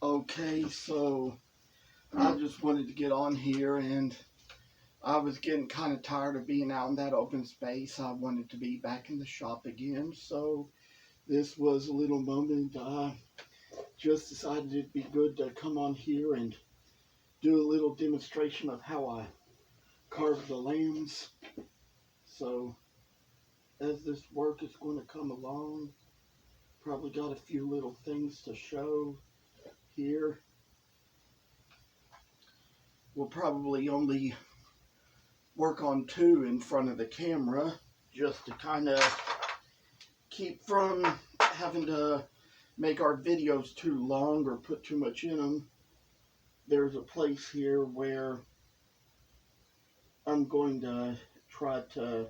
Okay, so I just wanted to get on here, and I was getting kind of tired of being out in that open space. I wanted to be back in the shop again, so this was a little moment. I just decided it'd be good to come on here and do a little demonstration of how I carve the lambs. So as this work is going to come along, probably got a few little things to show here. We'll probably only work on two in front of the camera just to kind of keep from having to make our videos too long or put too much in them. There's a place here where I'm going to try to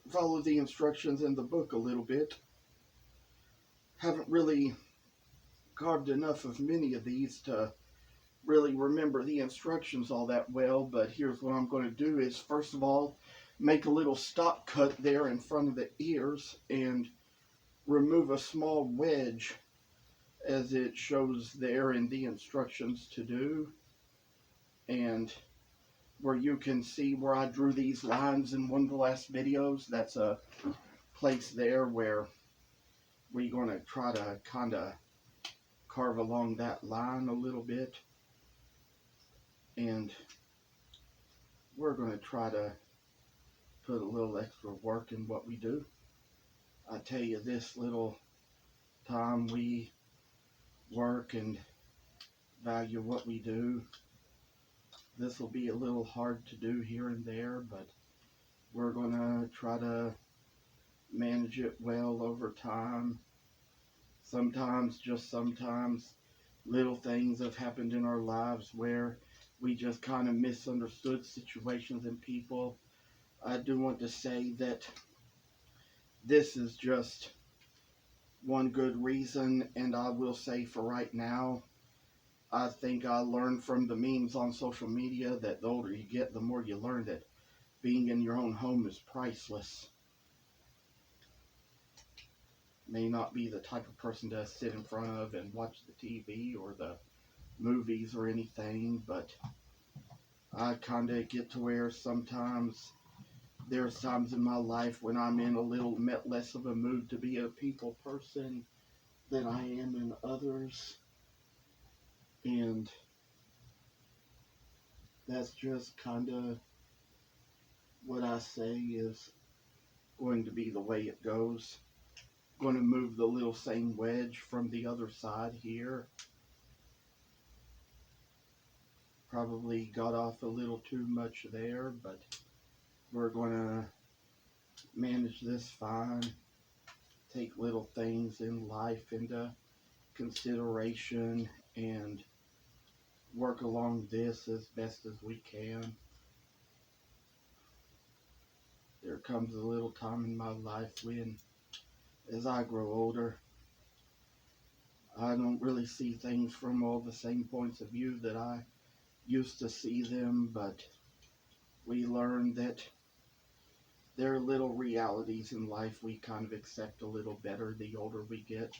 follow the instructions in the book a little bit. Haven't really carved enough of many of these to really remember the instructions all that well, but here's what I'm going to do is, first of all, make a little stop cut there in front of the ears and remove a small wedge as it shows there in the instructions to do. And where you can see where I drew these lines in one of the last videos, that's a place there where we're going to try to kind of carve along that line a little bit. And we're going to try to put a little extra work in what we do. I tell you, this little time we work and value what we do, this will be a little hard to do here and there, but we're going to try to manage it well over time. Sometimes, just sometimes, little things have happened in our lives where we just kind of misunderstood situations and people. I do want to say that this is just one good reason, and I will say for right now, I think I learned from the memes on social media that the older you get, the more you learn that being in your own home is priceless. May not be the type of person to sit in front of and watch the TV or the movies or anything, but I kind of get to where sometimes there's times in my life when I'm in a little less of a mood to be a people person than I am in others, and that's just kind of what I say is going to be the way it goes. Going to move the little same wedge from the other side here. Probably got off a little too much there, but we're going to manage this fine. Take little things in life into consideration and work along this as best as we can. There comes a little time in my life when, as I grow older, I don't really see things from all the same points of view that I used to see them, but we learn that there are little realities in life we kind of accept a little better the older we get.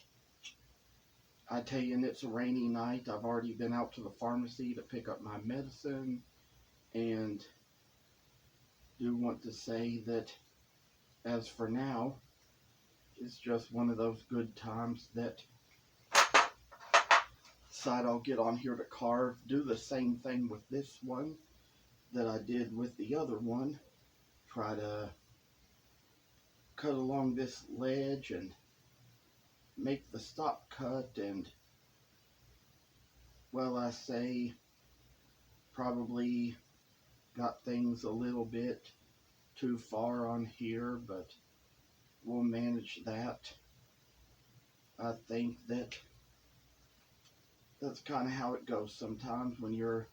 I tell you, and it's a rainy night, I've already been out to the pharmacy to pick up my medicine, and do want to say that as for now, it's just one of those good times that decide I'll get on here to carve, do the same thing with this one that I did with the other one. Try to cut along this ledge and make the stop cut, and, well, I say probably got things a little bit too far on here, but we'll manage that. I think that that's kind of how it goes sometimes when you're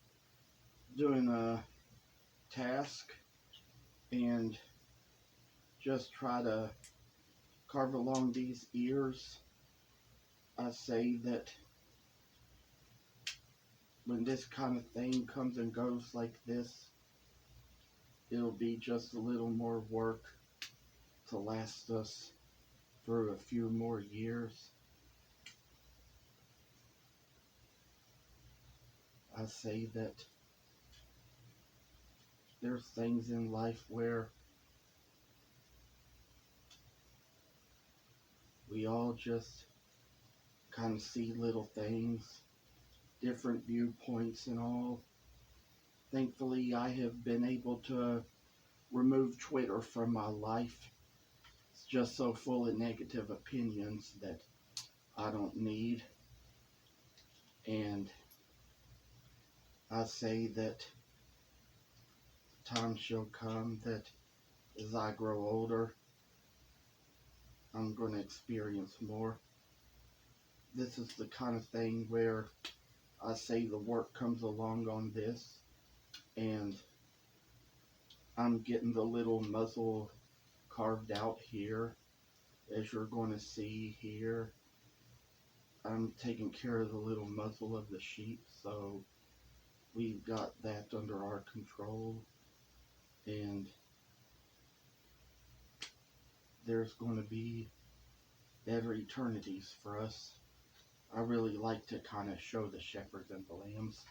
doing a task and just try to carve along these ears. I say that when this kind of thing comes and goes like this, it'll be just a little more work to last us for a few more years. I say that there's things in life where we all just kind of see little things, different viewpoints and all. Thankfully, I have been able to remove Twitter from my life. It's just so full of negative opinions that I don't need. And I say that time shall come that as I grow older, I'm going to experience more. This is the kind of thing where I say the work comes along on this, and I'm getting the little muzzle carved out here, as you're going to see here. I'm taking care of the little muzzle of the sheep, so we've got that under our control, and there's going to be better eternities for us. I really like to kind of show the shepherds and the lambs.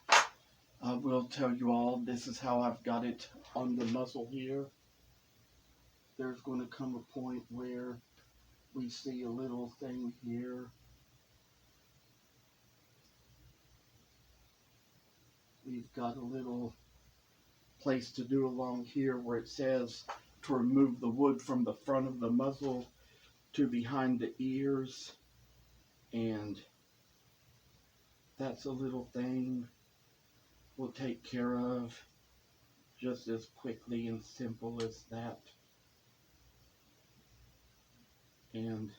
I will tell you all, this is how I've got it on the muzzle here. There's going to come a point where we see a little thing here. We've got a little place to do along here where it says to remove the wood from the front of the muzzle to behind the ears, and that's a little thing we'll take care of just as quickly and simple as that. And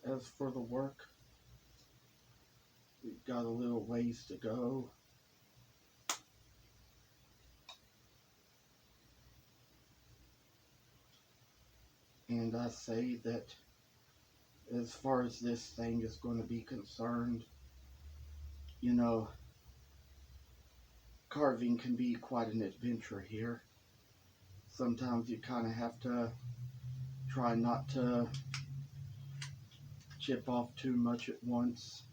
as for the work, we've got a little ways to go. And I say that as far as this thing is going to be concerned, you know, carving can be quite an adventure here. Sometimes you kind of have to try not to chip off too much at once.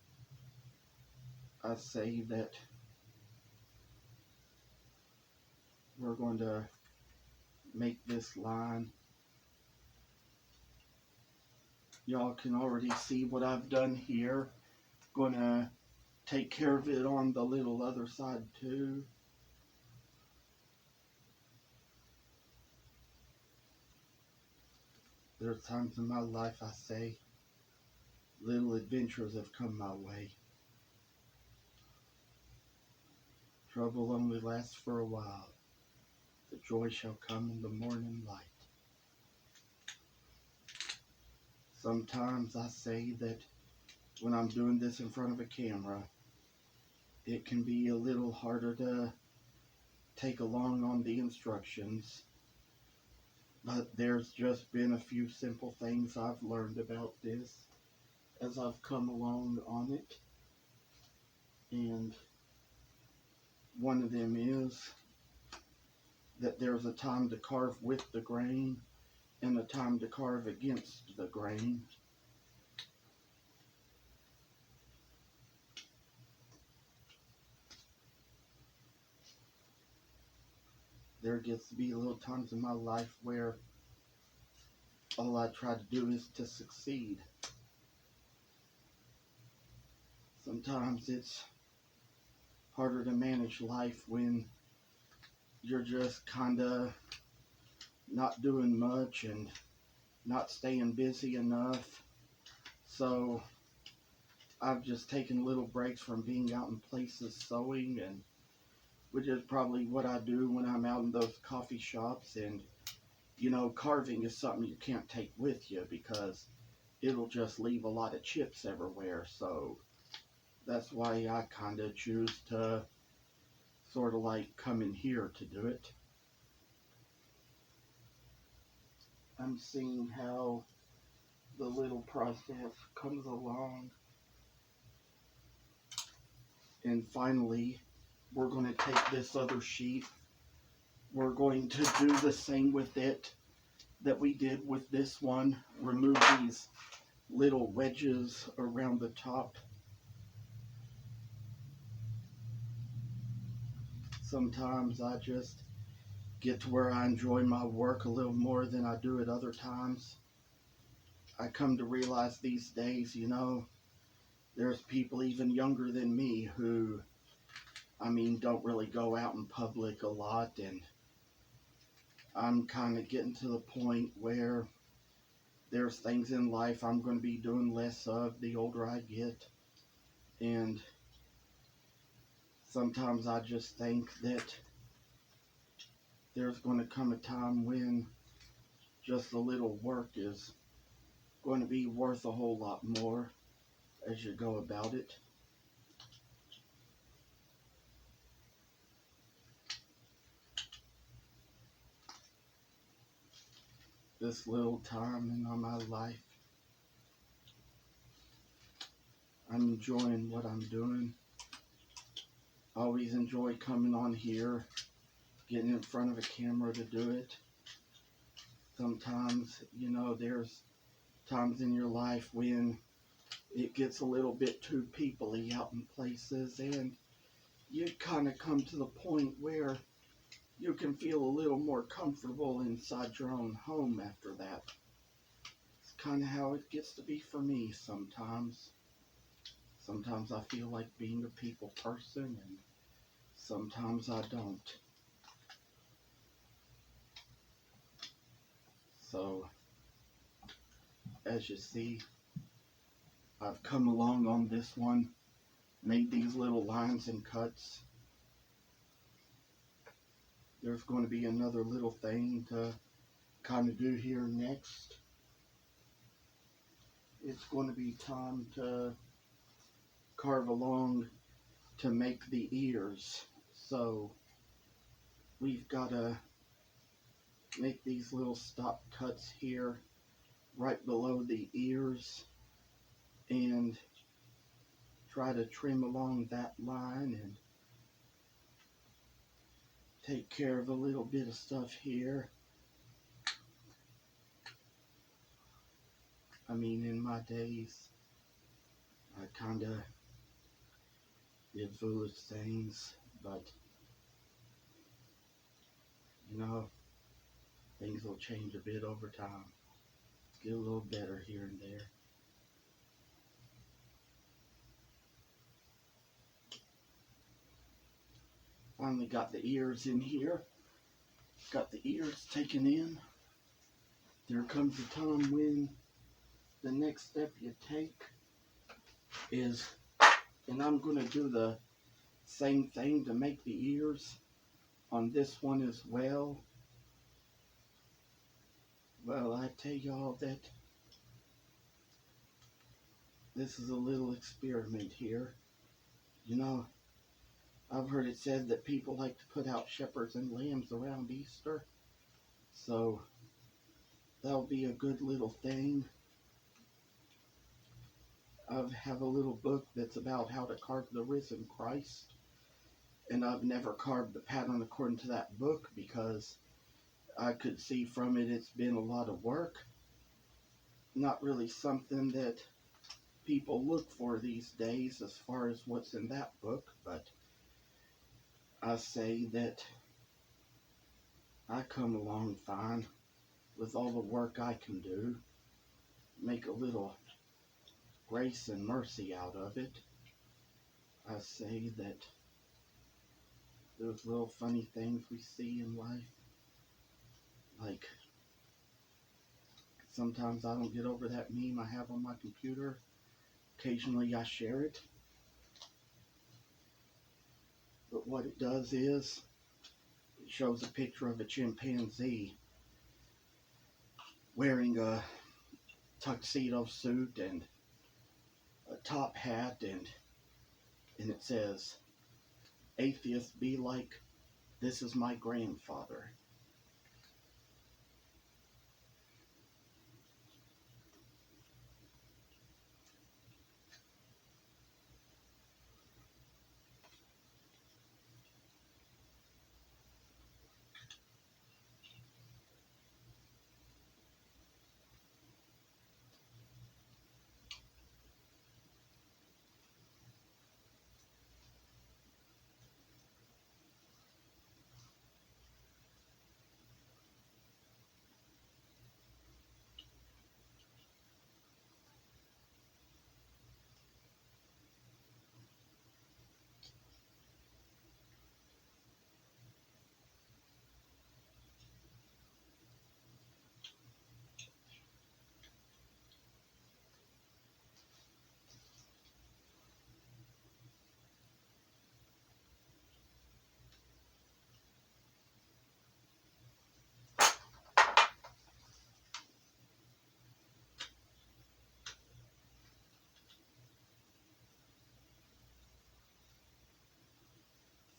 I say that we're going to make this line. Y'all can already see what I've done here. Going to take care of it on the little other side too. There's times in my life I say little adventures have come my way. Trouble only lasts for a while. The joy shall come in the morning light. Sometimes I say that when I'm doing this in front of a camera, it can be a little harder to take along on the instructions. But there's just been a few simple things I've learned about this as I've come along on it. And one of them is that there's a time to carve with the grain and a time to carve against the grain. There gets to be little times in my life where all I try to do is to succeed. Sometimes it's harder to manage life when you're just kind of not doing much and not staying busy enough. So I've just taken little breaks from being out in places sewing, and which is probably what I do when I'm out in those coffee shops. And you know, carving is something you can't take with you because it'll just leave a lot of chips everywhere. So that's why I kind of choose to sort of like come in here to do it. I'm seeing how the little process comes along. And finally, we're going to take this other sheet. We're going to do the same with it that we did with this one. Remove these little wedges around the top. sometimes I just get to where I enjoy my work a little more than I do at other times. I come to realize these days, there's people even younger than me who, don't really go out in public a lot, and I'm kind of getting to the point where there's things in life I'm going to be doing less of the older I get. And sometimes I just think that there's going to come a time when just a little work is going to be worth a whole lot more as you go about it. This little time in my life, I'm enjoying what I'm doing. I always enjoy coming on here, getting in front of a camera to do it. Sometimes, there's times in your life when it gets a little bit too people-y out in places, and you kind of come to the point where you can feel a little more comfortable inside your own home after that. It's kind of how it gets to be for me sometimes. Sometimes I feel like being a people person, and sometimes I don't. So, as you see, I've come along on this one, made these little lines and cuts. There's going to be another little thing to kind of do here next. It's going to be time to carve along to make the ears. So we've got to make these little stop cuts here right below the ears and try to trim along that line and take care of a little bit of stuff here. In my days, I kind of did foolish things, but things will change a bit over time. Get a little better here and there. Finally got the ears in here. Got the ears taken in. There comes a time when the next step you take is, and I'm going to do the same thing to make the ears on this one as well. Well, I tell y'all that this is a little experiment here. I've heard it said that people like to put out shepherds and lambs around Easter. So that'll be a good little thing. I have a little book that's about how to carve the risen Christ. And I've never carved the pattern according to that book because I could see from it it's been a lot of work. Not really something that people look for these days as far as what's in that book, but I say that I come along fine with all the work I can do, make a little grace and mercy out of it. I say that those little funny things we see in life, like sometimes I don't get over that meme I have on my computer. Occasionally I share it. But what it does is, it shows a picture of a chimpanzee wearing a tuxedo suit and a top hat, and it says, "Atheists be like, this is my grandfather."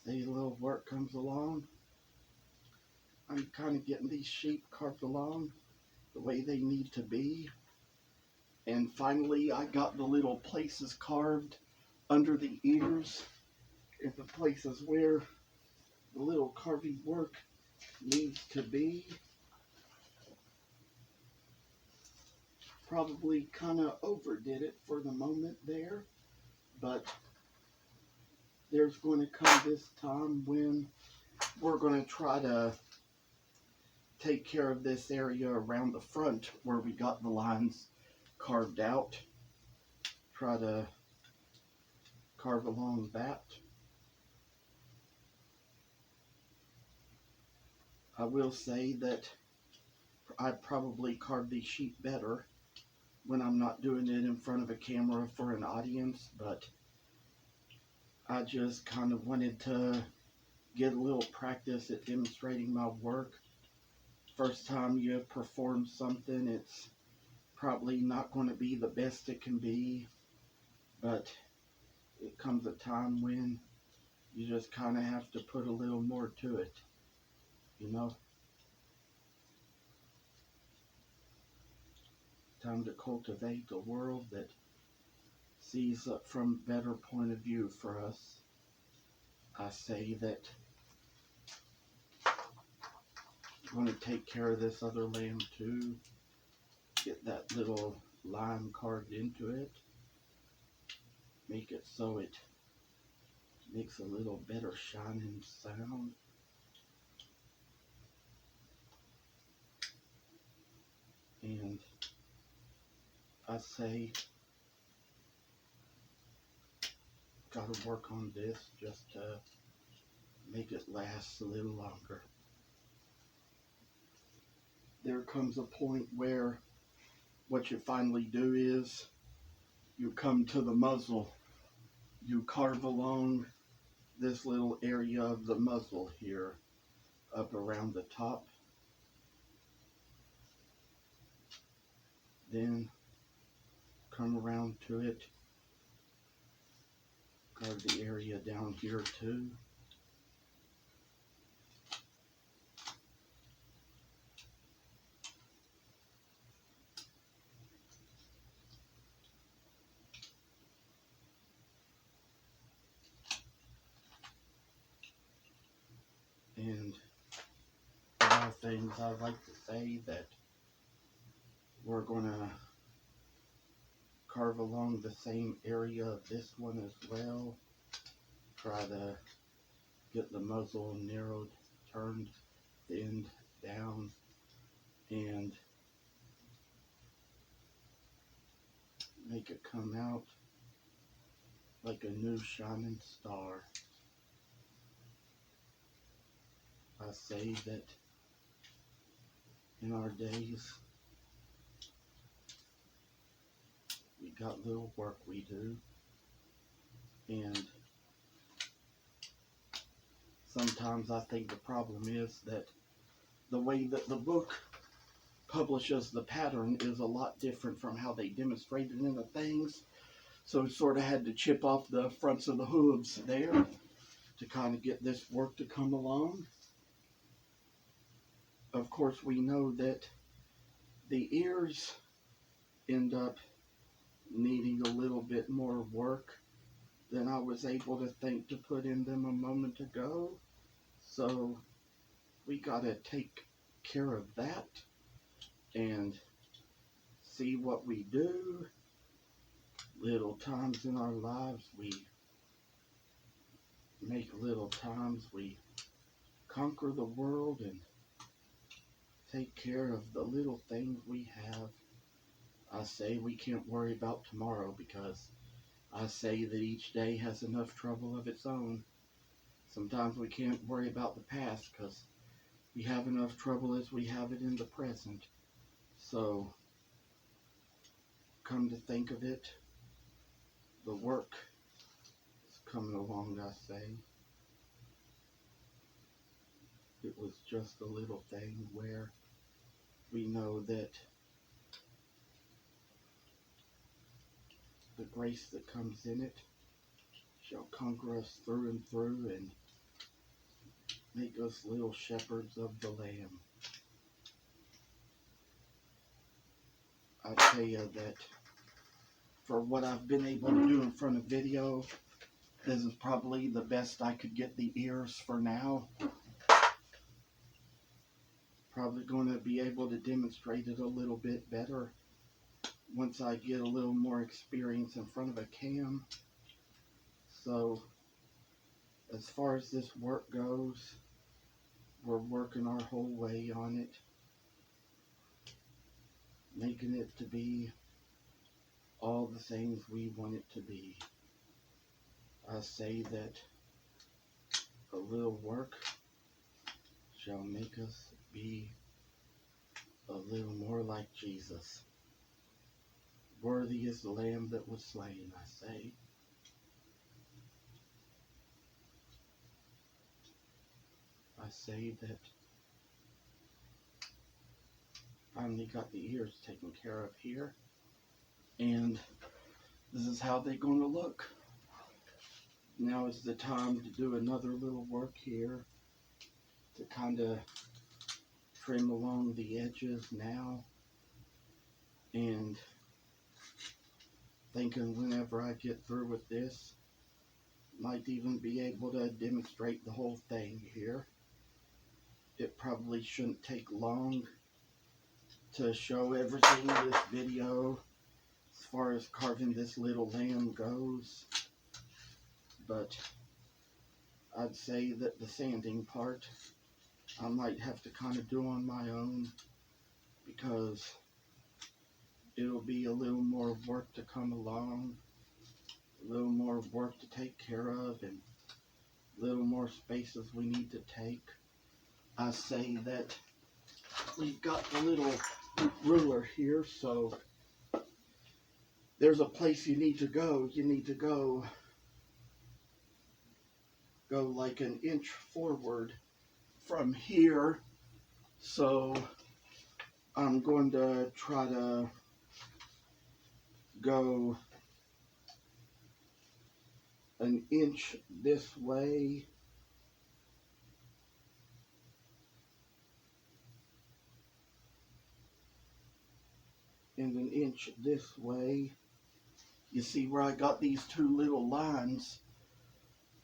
say a little work comes along, I'm kind of getting these sheep carved along the way they need to be. And finally, I got the little places carved under the ears and the places where the little carving work needs to be. Probably kind of overdid it for the moment there, but there's going to come this time when we're going to try to take care of this area around the front where we got the lines carved out. Try to carve along that. I will say that I probably carve these sheep better when I'm not doing it in front of a camera for an audience, but I just kind of wanted to get a little practice at demonstrating my work. First time you perform something, it's probably not going to be the best it can be, but it comes a time when you just kind of have to put a little more to it, you know? Time to cultivate a world that sees it from a better point of view for us. I say that I'm going to take care of this other lamb too. Get that little line carved into it. Make it so it makes a little better shining sound. And I say, gotta work on this just to make it last a little longer. There comes a point where what you finally do is you come to the muzzle. You carve along this little area of the muzzle here, up around the top. Then come around to it, carve the area down here too. And a lot of things I'd like to say that we're gonna carve along the same area of this one as well. Try to get the muzzle narrowed, turned, thinned down, and make it come out like a new shining star. I say that in our days, we got little work we do, and sometimes I think the problem is that the way that the book publishes the pattern is a lot different from how they demonstrate it in the things. So sort of had to chip off the fronts of the hooves there to kind of get this work to come along. Of course, we know that the ears end up needing a little bit more work than I was able to think to put in them a moment ago. So we got to take care of that and see what we do. Little times in our lives we make, little times we conquer the world and take care of the little things we have. I say we can't worry about tomorrow because I say that each day has enough trouble of its own. Sometimes we can't worry about the past because we have enough trouble as we have it in the present. So, come to think of it, the work is coming along, I say. It was just a little thing where we know that the grace that comes in it shall conquer us through and through, and Make us little shepherds of the Lamb. I tell you that for what I've been able to do in front of video, this is probably the best I could get the ears for now. Probably going to be able to demonstrate it a little bit better once I get a little more experience in front of a cam. So, as far as this work goes, we're working our whole way on it, making it to be all the things we want it to be. I say that a little work shall make us be a little more like Jesus. Worthy is the Lamb that was slain, I say. I say that finally got the ears taken care of here, and this is how they're going to look. Now is the time to do another little work here to kind of trim along the edges now, and thinking whenever I get through with this, might even be able to demonstrate the whole thing here. It probably shouldn't take long to show everything in this video as far as carving this little lamb goes, but I'd say that the sanding part I might have to kind of do on my own, because it'll be a little more work to come along, a little more work to take care of, and a little more spaces we need to take. I say that we've got the little ruler here, so there's a place you need to go. You need to go like an inch forward from here. So I'm going to try to go an inch this way and an inch this way. You see where I got these two little lines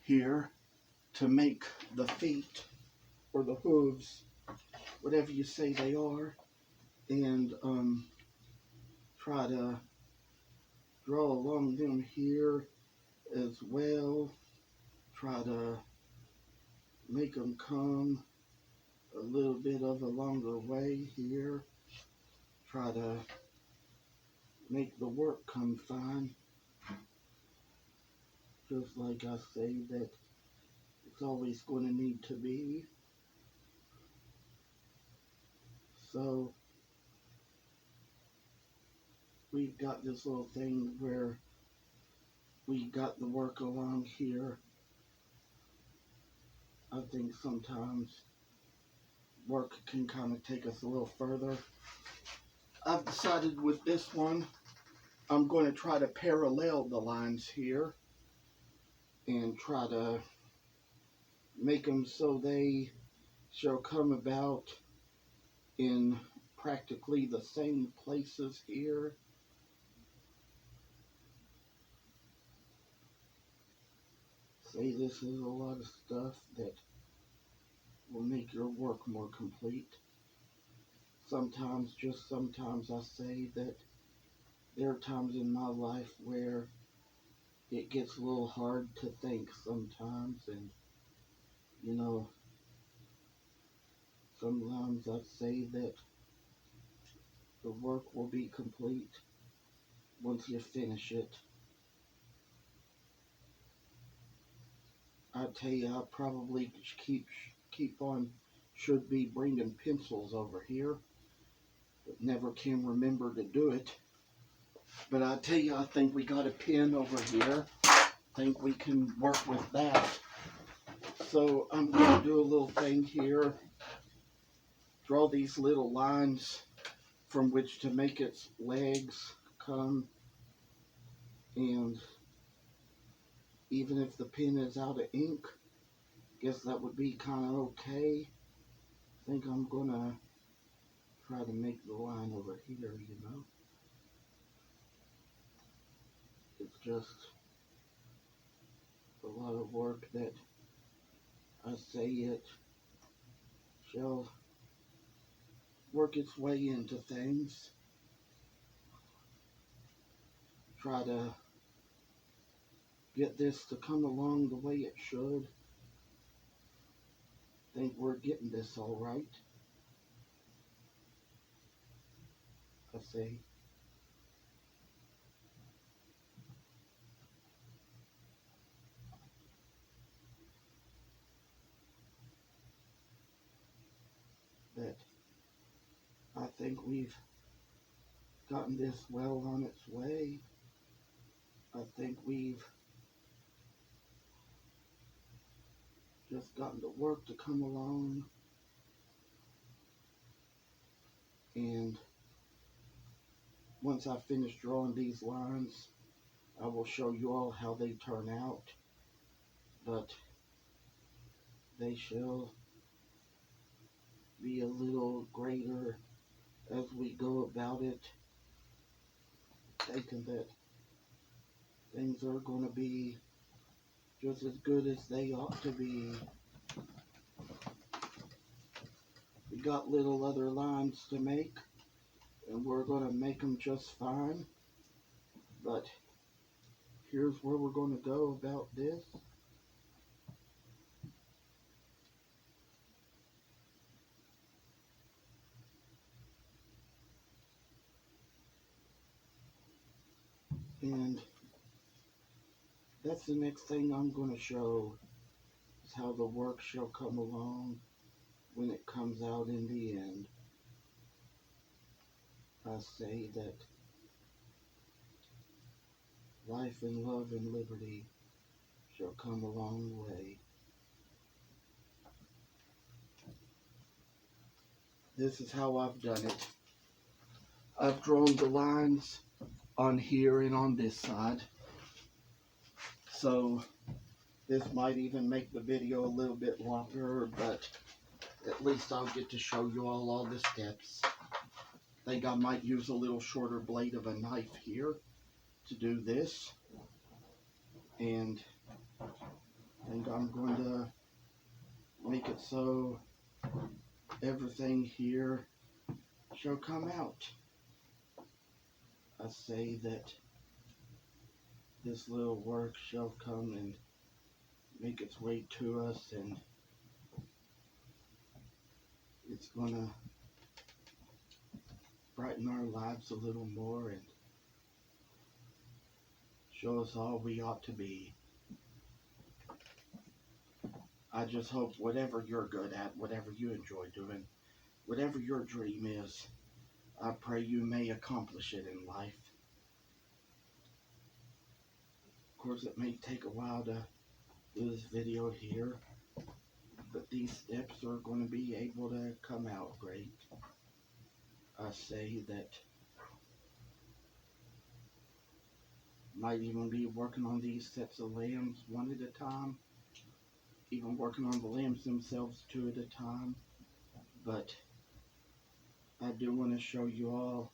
here to make the feet, or the hooves, whatever you say they are, and try to draw along them here as well. Try to make them come a little bit of a longer way here. Try to make the work come fine, just like I say that it's always going to need to be. So we've got this little thing where we got the work along here. I think sometimes work can kind of take us a little further. I've decided with this one, I'm going to try to parallel the lines here and try to make them so they shall come about in practically the same places here. Say this is a lot of stuff that will make your work more complete. Sometimes, just sometimes, I say that there are times in my life where it gets a little hard to think sometimes, and you know, sometimes I say that the work will be complete once you finish it. I tell you, I probably should be bringing pencils over here, but never can remember to do it. But I tell you, I think we got a pen over here. I think we can work with that. So I'm going to do a little thing here. Draw these little lines from which to make its legs come. And even if the pen is out of ink, Guess that would be kind of okay. I think I'm gonna try to make the line over here, you know. It's just a lot of work that I say it shall work its way into things. Try to get this to come along the way it should. Think we're getting this all right. I say. That I think we've gotten this well on its way. I think we've just gotten the work to come along, and once I finish drawing these lines, I will show you all how they turn out, but they shall be a little greater as we go about it, thinking that things are going to be just as good as they ought to be. We got little other lines to make, and we're going to make them just fine, but here's where we're going to go about this. And that's the next thing I'm going to show, is how the work shall come along when it comes out in the end. I say that life and love and liberty shall come a long way. This is how I've done it. I've drawn the lines on here and on this side. So this might even make the video a little bit longer, but at least I'll get to show you all the steps. I think I might use a little shorter blade of a knife here to do this. And I think I'm going to make it so everything here shall come out. I say that this little work shall come and make its way to us, and it's going to brighten our lives a little more and show us all we ought to be. I just hope whatever you're good at, whatever you enjoy doing, whatever your dream is, I pray you may accomplish it in life. Of course, it may take a while to do this video here, but these steps are going to be able to come out great. I say that might even be working on these sets of lambs one at a time, even working on the lambs themselves two at a time, but I do want to show you all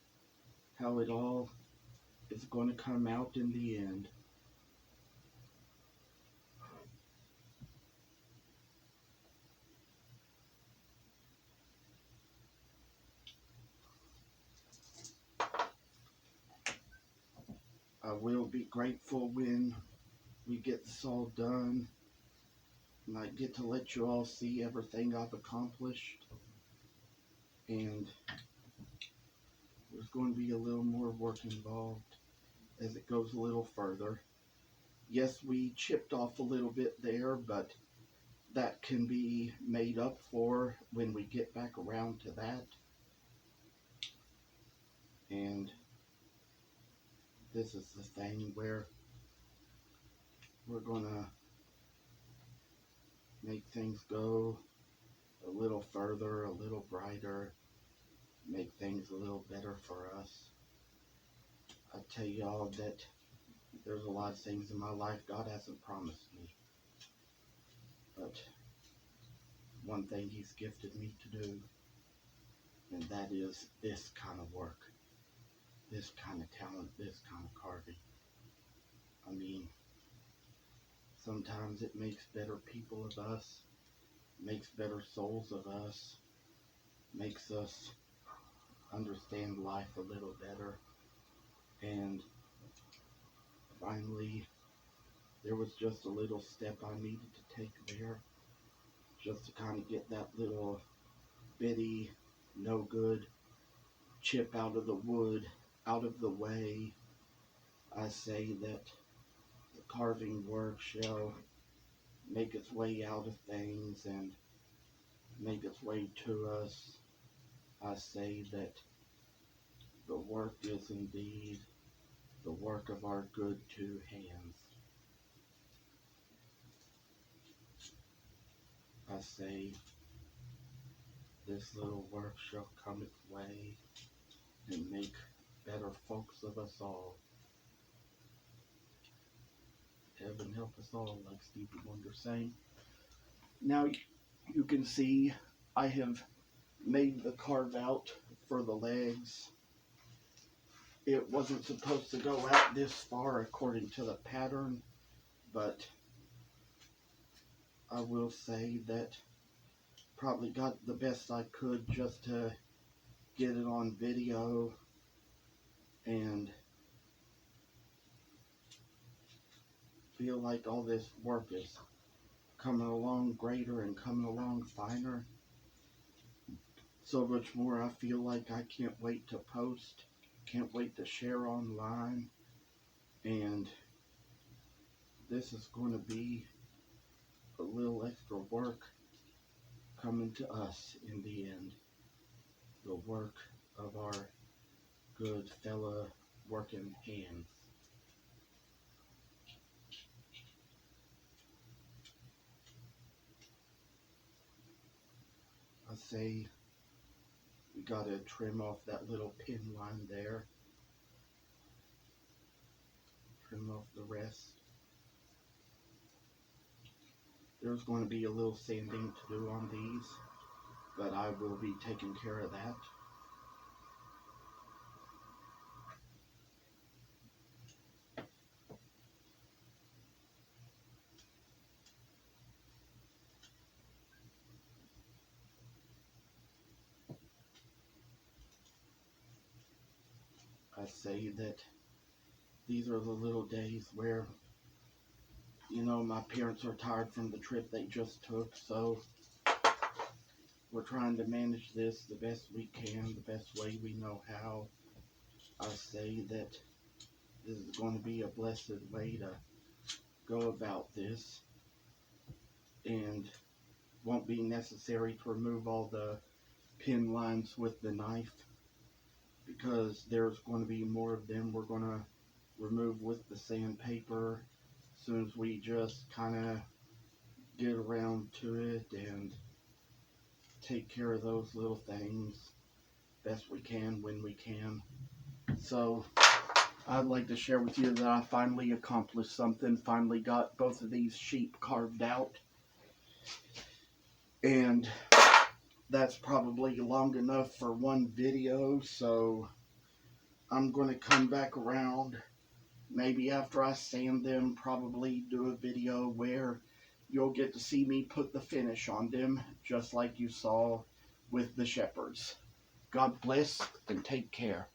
how it all is going to come out in the end. I will be grateful when we get this all done, and I get to let you all see everything I've accomplished, and there's going to be a little more work involved as it goes a little further. Yes, we chipped off a little bit there, but that can be made up for when we get back around to that. And this is the thing where we're gonna make things go a little further, a little brighter, make things a little better for us. I tell y'all that there's a lot of things in my life God hasn't promised me, but one thing he's gifted me to do, and that is this kind of work, this kind of talent, this kind of carving. I mean, sometimes it makes better people of us, makes better souls of us, makes us understand life a little better. And finally, there was just a little step I needed to take there, just to kind of get that little bitty, no good chip out of the wood, out of the way. I say that the carving work shall make its way out of things and make its way to us. I say that the work is indeed the work of our good two hands. I say this little work shall come its way and make better folks of us all. Heaven help us all, like Stevie Wonder sang. Now you can see I have made the carve out for the legs. It wasn't supposed to go out this far according to the pattern, but I will say that probably got the best I could just to get it on video, and feel like all this work is coming along greater and coming along finer. So much more I feel like I can't wait to post, can't wait to share online, and this is going to be a little extra work coming to us in the end. The work of our good fella working hands. I say we gotta trim off that little pin line there. Trim off the rest. There's going to be a little sanding to do on these, but I will be taking care of that. I say that these are the little days where, you know, my parents are tired from the trip they just took, so we're trying to manage this the best we can, the best way we know how. I say that this is going to be a blessed way to go about this, and won't be necessary to remove all the pin lines with the knife, because there's going to be more of them we're going to remove with the sandpaper as soon as we just kind of get around to it and take care of those little things best we can when we can. So I'd like to share with you that I finally accomplished something, finally got both of these sheep carved out, and that's probably long enough for one video, so I'm going to come back around maybe after I sand them, probably do a video where you'll get to see me put the finish on them, just like you saw with the shepherds. God bless and take care.